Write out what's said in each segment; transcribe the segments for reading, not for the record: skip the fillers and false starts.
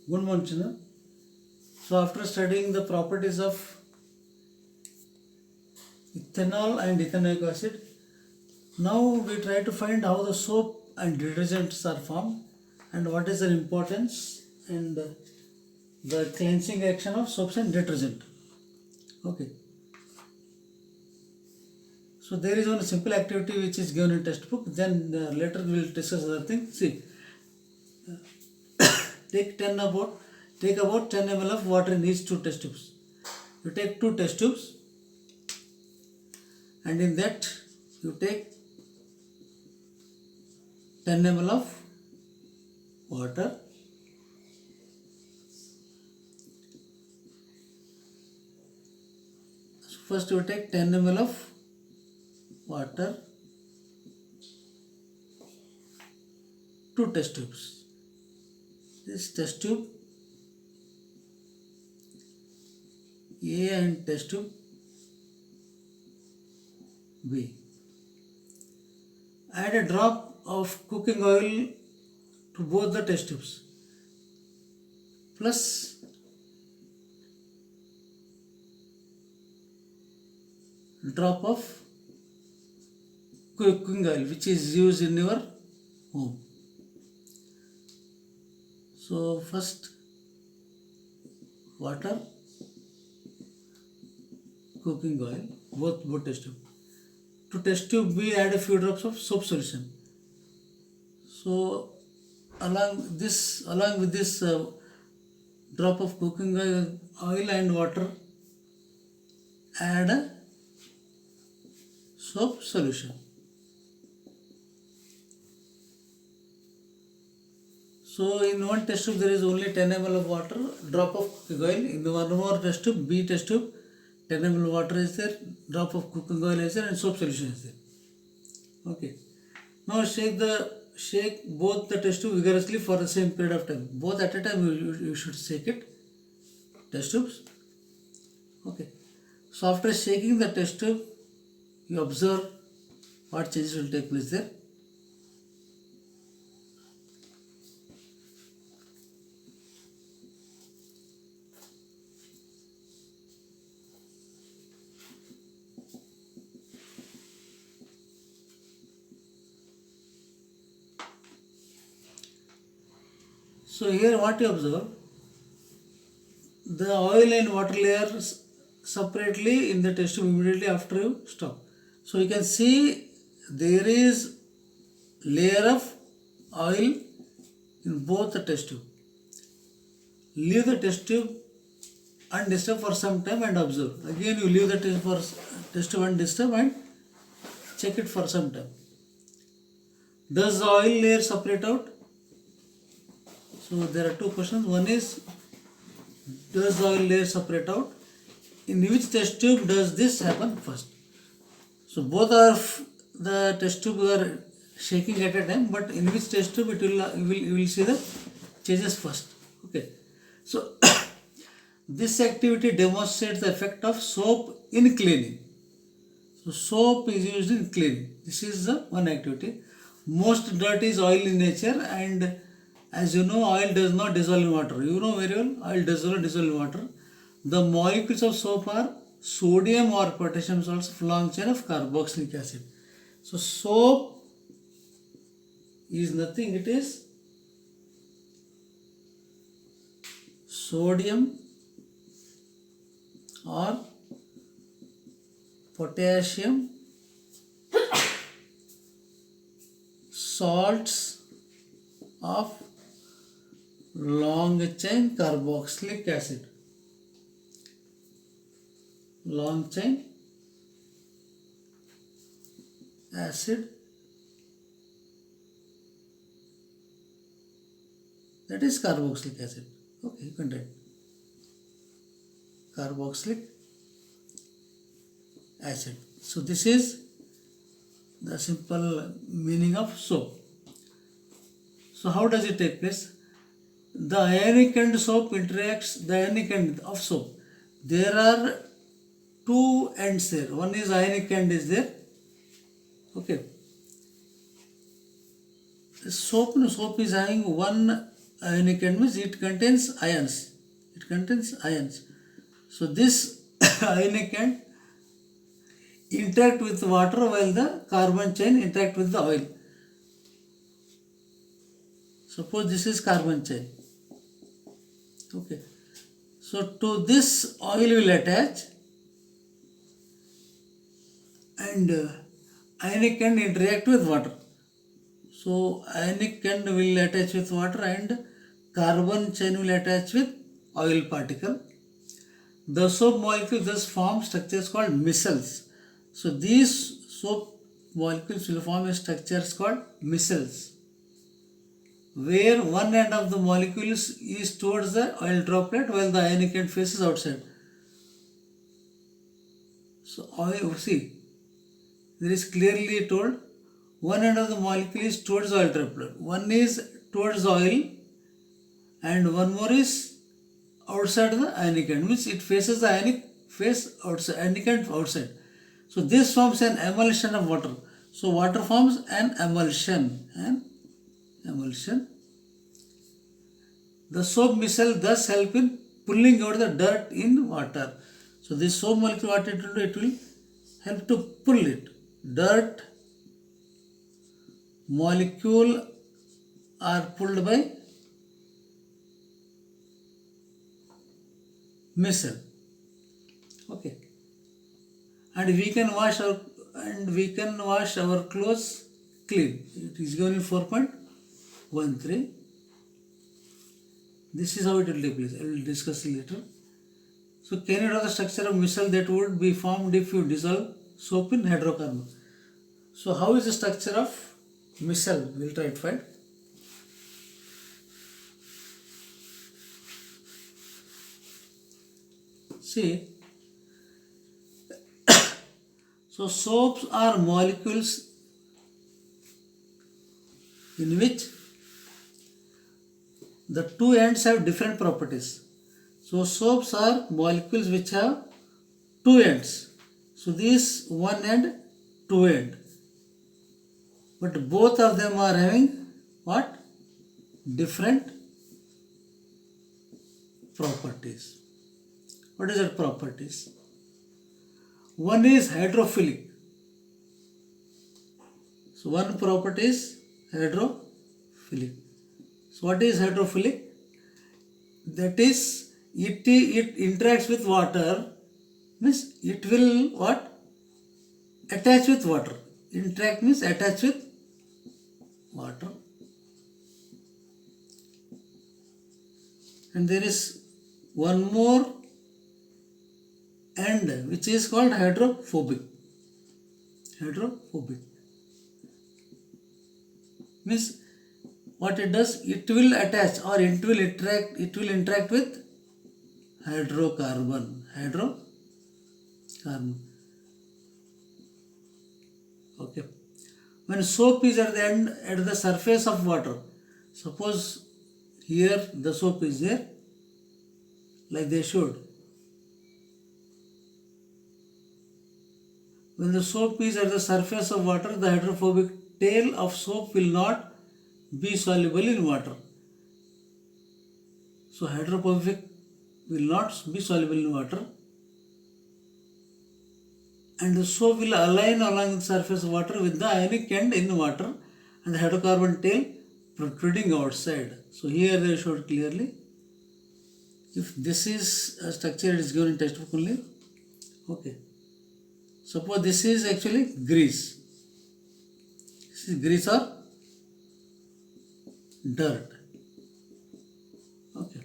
Good morning, children. So after studying the properties of ethanol and ethanoic acid, now we try to find how the soap and detergents are formed and what is their importance and the cleansing action of soaps and detergent. Okay. So there is one simple activity which is given in textbook. Then later we will discuss other things. See, take 10 about take about 10 ml of water in each two test tubes. You take two test tubes and in that you take 10 ml of water. So first you take 10 ml of water, two test tubes. This test tube A and test tube B. Add a drop of cooking oil to both the test tubes plus drop of cooking oil which is used in your home. So first water, cooking oil, both test tube. To test tube B add a few drops of soap solution. So along with this drop of cooking oil and water, add a soap solution. So in one test tube there is only 10 ml of water, drop of cooking oil. In the one more test tube, B test tube, 10 ml water is there, drop of cooking oil is there, and soap solution is there. Okay. Now shake both the test tube vigorously for the same period of time. Both at a time you should shake it. Test tubes. Okay. So after shaking the test tube, you observe what changes will take place there. So here what you observe, the oil and water layers separately in the test tube immediately after you stop. So you can see there is layer of oil in both the test tube. Leave the test tube undisturbed for some time and observe. Again you leave the test tube undisturbed and check it for some time. Does the oil layer separate out? So there are two questions. One is, does the oil layer separate out? In which test tube does this happen first? So both of the test tube are shaking at a time, but in which test tube you will see the changes first. Okay. So this activity demonstrates the effect of soap in cleaning. So soap is used in cleaning. This is the one activity. Most dirt is oil in nature, and as you know, oil does not dissolve in water. You know very well, oil does not dissolve in water. The molecules of soap are sodium or potassium salts of long chain of carboxylic acid. So soap is nothing, it is sodium or potassium salts of long chain carboxylic acid. Long chain acid, that is carboxylic acid. Okay, you can write carboxylic acid. So this is the simple meaning of soap. So how does it take place? The ionic end soap interacts, the ionic end of soap. There are two ends there. One is ionic end is there. Okay. Soap is having one ionic end means it contains ions. It contains ions. So this ionic end interact with water while the carbon chain interact with the oil. Suppose this is carbon chain. Okay. So to this oil will attach and ionic end interact with water. So ionic end will attach with water and carbon chain will attach with oil particle. The soap molecule thus form structures called micelles. So these soap molecules will form a structures called micelles, where one end of the molecules is towards the oil droplet while the ionic end faces outside. So oil, see, there is clearly told one end of the molecule is towards the oil droplet, one is towards the oil and one more is outside the ionic end, means it faces the ionic face outside, ionic end outside. So this forms an emulsion of water. So water forms an emulsion. The soap micelle thus help in pulling out the dirt in water. So this soap molecule, what it will do, it will help to pull it. Dirt molecule are pulled by micelle. Okay. And we can wash our clothes clean. It is given in 4.13. This is how it will take place. I will discuss it later. So can you draw the structure of micelle that would be formed if you dissolve soap in hydrocarbon? So how is the structure of micelle? We will try to find. See, so soaps are molecules in which the two ends have different properties. So soaps are molecules which have two ends. So this one end, two end. But both of them are having what? Different properties. What is that properties? One is hydrophilic. So one property is hydrophilic. So what is hydrophilic? That is, it interacts with water, means it will what? Attach with water. Interact means attach with water. And there is one more end which is called hydrophobic. Hydrophobic means what it does, it will attach or it will interact with hydrocarbon. Okay. When soap is at the end, at the surface of water, suppose here the soap is there, like they showed. When the soap is at the surface of water, the hydrophobic tail of soap will not be soluble in water. So hydrophobic will not be soluble in water, and the soap will align along the surface of water with the ionic end in water and the hydrocarbon tail protruding outside. So here they showed clearly. If this is a structure, it is given in textbook only. Okay. Suppose this is actually grease. This is grease or dirt. Okay.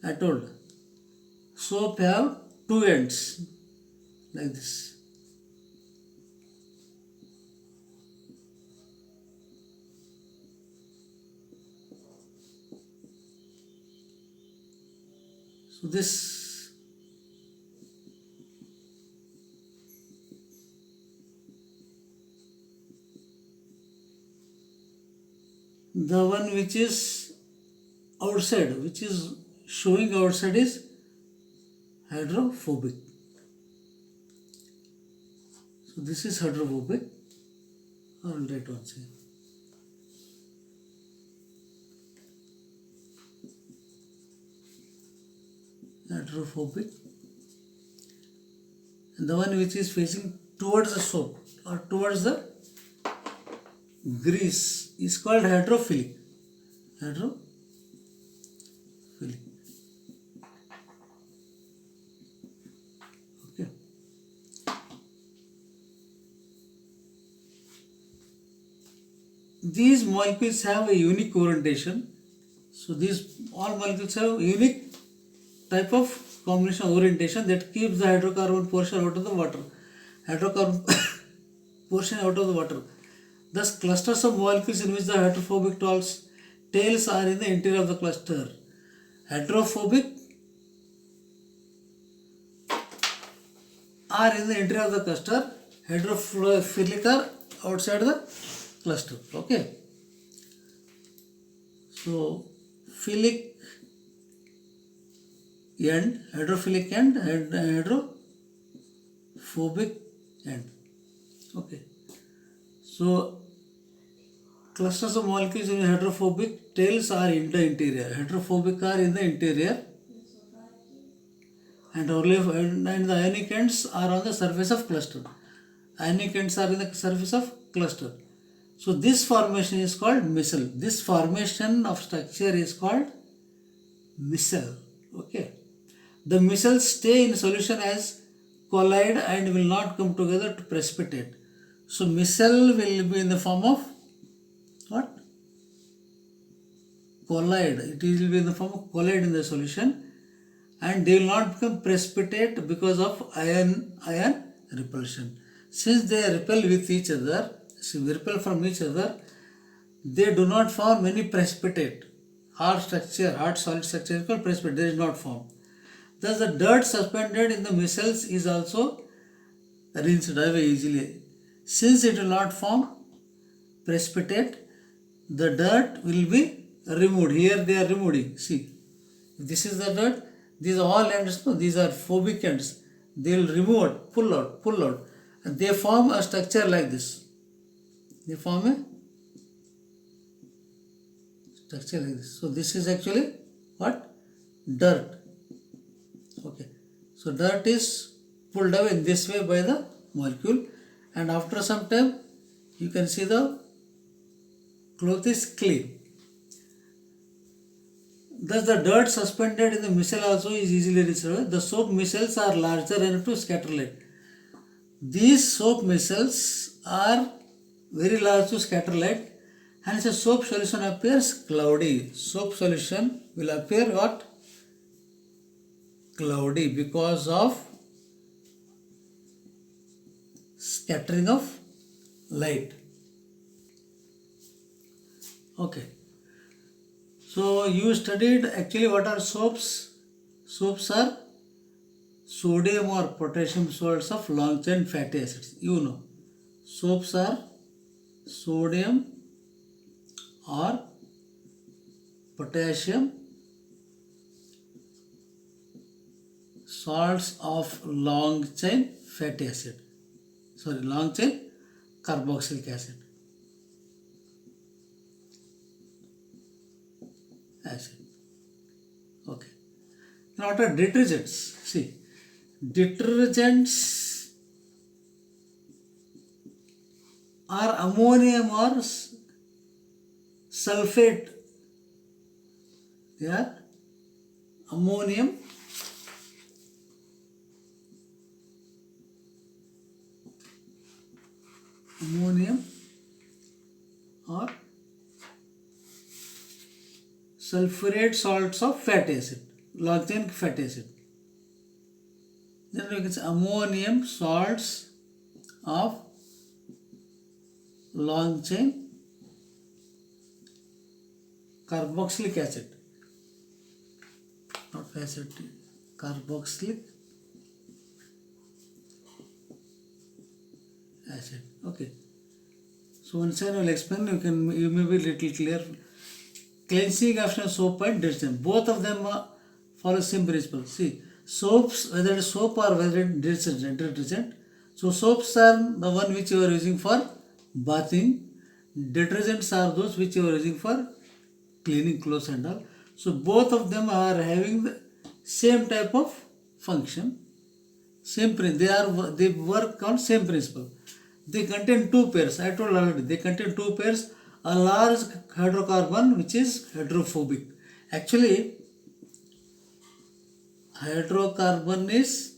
I told soap have two ends like this. So this the one which is outside, which is showing outside, is hydrophobic. So this is hydrophobic. I will write once here. hydrophobic, and the one which is facing towards the soap or towards the grease is called hydrophilic. Hydrophilic. Okay. These molecules have a unique orientation. So these all molecules have unique type of combination orientation that keeps the hydrocarbon portion out of the water. Hydrocarbon portion out of the water. Thus, clusters of molecules in which the hydrophobic tails are in the interior of the cluster. Hydrophobic are in the interior of the cluster. Hydrophilic are outside the cluster. Okay. So, philic end, hydrophilic end, and hydrophobic end. Okay. So, clusters of molecules in hydrophobic tails are in the interior. Hydrophobic are in the interior, and the ionic ends are on the surface of cluster. Ionic ends are in the surface of cluster. So, this formation is called micelle. This formation of structure is called micelle. Okay. The micelles stay in solution as collide and will not come together to precipitate. So micelle will be in the form of what? Collide. It will be in the form of collide in the solution, and they will not become precipitate because of ion repulsion. Since they repel with each other, repel from each other, they do not form any precipitate. Hard solid structure is called precipitate. They is not formed. Thus, the dirt suspended in the micelles is also rinsed away easily. Since it will not form precipitate, the dirt will be removed. Here they are removing. See, if this is the dirt. These are all ends. No, these are phobic ends. They will remove it, pull out, and they form a structure like this. They form a structure like this. So this is actually what? Dirt. Okay. So dirt is pulled away in this way by the molecule, and after some time you can see the cloth is clean. Thus the dirt suspended in the micelle also is easily reachable. The soap micelles are larger enough to scatter light. These soap micelles are very large to scatter light, hence the soap solution appears cloudy. Soap solution will appear what? Cloudy because of scattering of light. Okay. So you studied actually what are soaps? Soaps are sodium or potassium salts of long chain fatty acids. You know, soaps are sodium or potassium salts of long chain fatty acid. Long chain carboxylic acid. Okay. Now what are detergents? See, detergents are ammonium or sulfate. They are ammonium or sulfurate salts of fatty acid, long chain fatty acid. Then we can say ammonium salts of long chain carboxylic acid, not acid, carboxylic acid. Okay. So once I will explain, you may be little clear. Cleansing after soap and detergent. Both of them follow same principle. See, soaps, whether it is soap or whether it is detergent. So soaps are the one which you are using for bathing. Detergents are those which you are using for cleaning clothes and all. So both of them are having the same type of function, they work on same principle. They contain two pairs. I told already, they contain two pairs. A large hydrocarbon which is hydrophobic. Actually, hydrocarbon is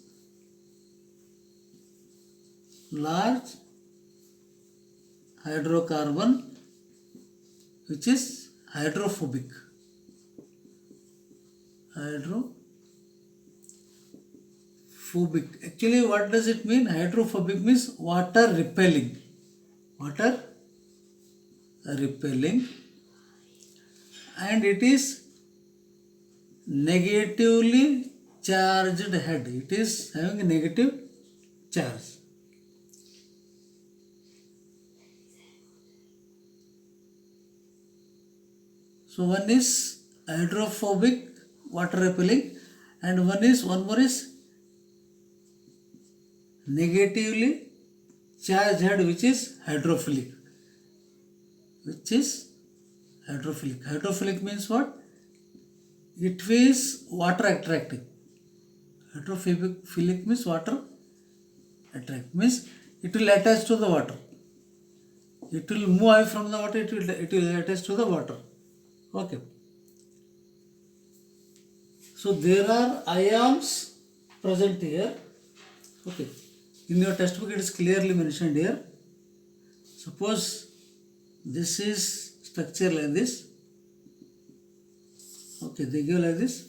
large hydrocarbon which is hydrophobic. Hydrophobic. Actually, what does it mean? Hydrophobic means water repelling. Water repelling, and it is negatively charged head. It is having a negative charge. So one is hydrophobic, water repelling, and one more is negatively charged head, which is hydrophilic. Hydrophilic means what? It is water attracting. Hydrophilic means water attract, means it will attach to the water. It will move away from the water, it will attach to the water. Okay. So there are ions present here. Okay. In your textbook it is clearly mentioned here. Suppose this is structure like this. Okay, they give like this.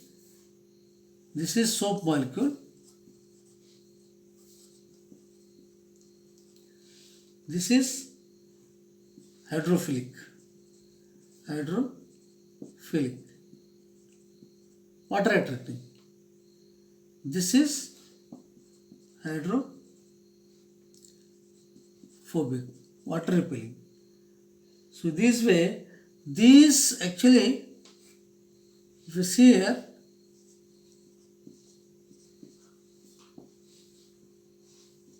This is soap molecule. This is hydrophilic. Water attracting. This is hydrophobic, water repelling. So this way, these actually, if you see here,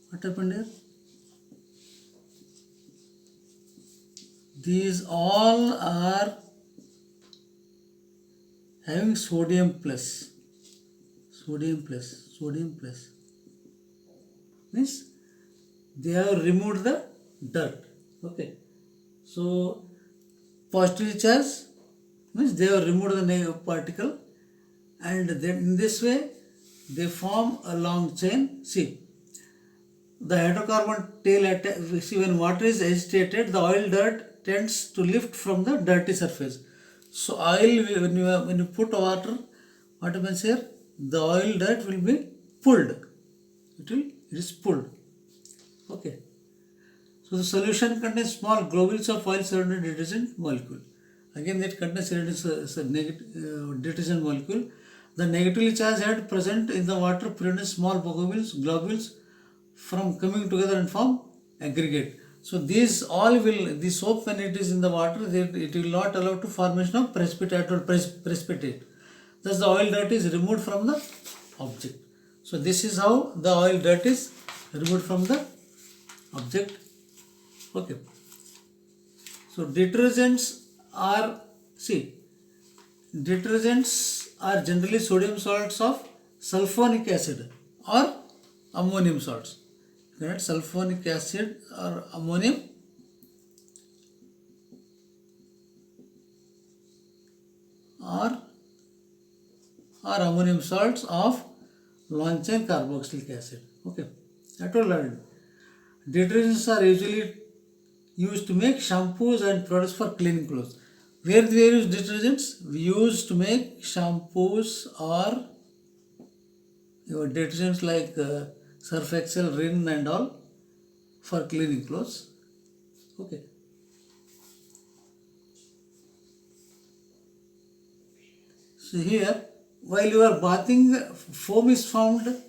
what happened here? These all are having sodium plus. Means they have removed the dirt. Okay. So positively charged means they have removed the negative particle, and then in this way they form a long chain. See, the hydrocarbon tail, see, when water is agitated, the oil dirt tends to lift from the dirty surface. So oil, when you put water, what happens here? The oil dirt will be pulled. It is pulled. Okay. So the solution contains small globules of oil surrounded detergent molecule. Again, it contains detergent molecule. The negatively charged head present in the water prevents small globules from coming together and form aggregate. So these all will, the soap when it is in the water, it will not allow to formation of precipitate or precipitate. Thus the oil dirt is removed from the object. So this is how the oil dirt is removed from the object. Okay. So detergents are generally sodium salts of sulfonic acid or ammonium salts. Correct? Sulfonic acid or ammonium or ammonium salts of long chain carboxylic acid. Okay, I told already. Detergents are usually used to make shampoos and products for cleaning clothes. Where do we use detergents? We use to make shampoos or your detergents like Surf Excel, Rin and all for cleaning clothes. Okay. So here, while you are bathing, foam is formed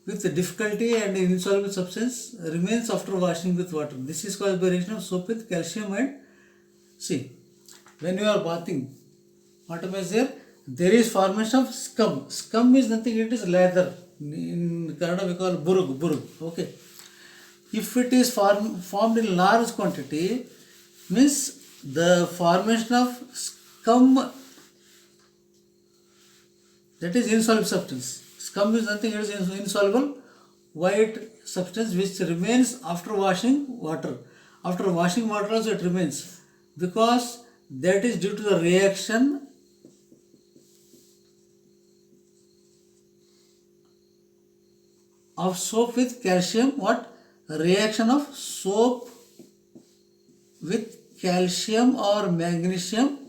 with difficulty and insoluble substance remains after washing with water. This is caused by reaction of soap with calcium and when you are bathing, what happens here? There is formation of scum. Scum is nothing, it is lather. In Kannada we call burug. Okay. If it is formed in large quantity, means the formation of scum That is insoluble substance. Scum is nothing else than insoluble white substance which remains after washing water. After washing water also it remains, because that is due to the reaction of soap with calcium. What? Reaction of soap with calcium or magnesium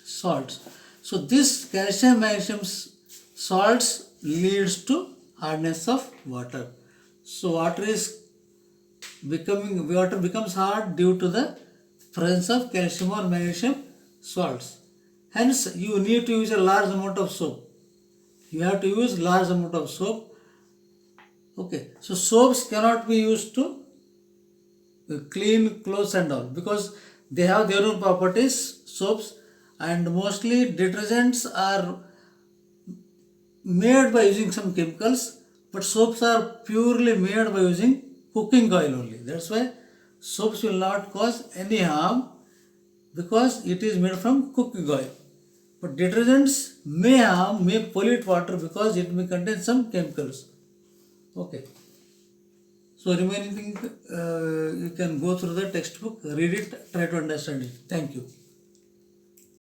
salts. So this calcium magnesium salts leads to hardness of water. So water becomes hard due to the presence of calcium or magnesium salts. Hence you need to use a large amount of soap. You have to use large amount of soap. Okay, so soaps cannot be used to clean clothes and all, because they have their own properties, soaps, and mostly detergents are made by using some chemicals, but soaps are purely made by using cooking oil only. That's why soaps will not cause any harm, because it is made from cooking oil. But detergents may harm, may pollute water, because it may contain some chemicals. Okay. So remaining thing, you can go through the textbook, read it, try to understand it. Thank you.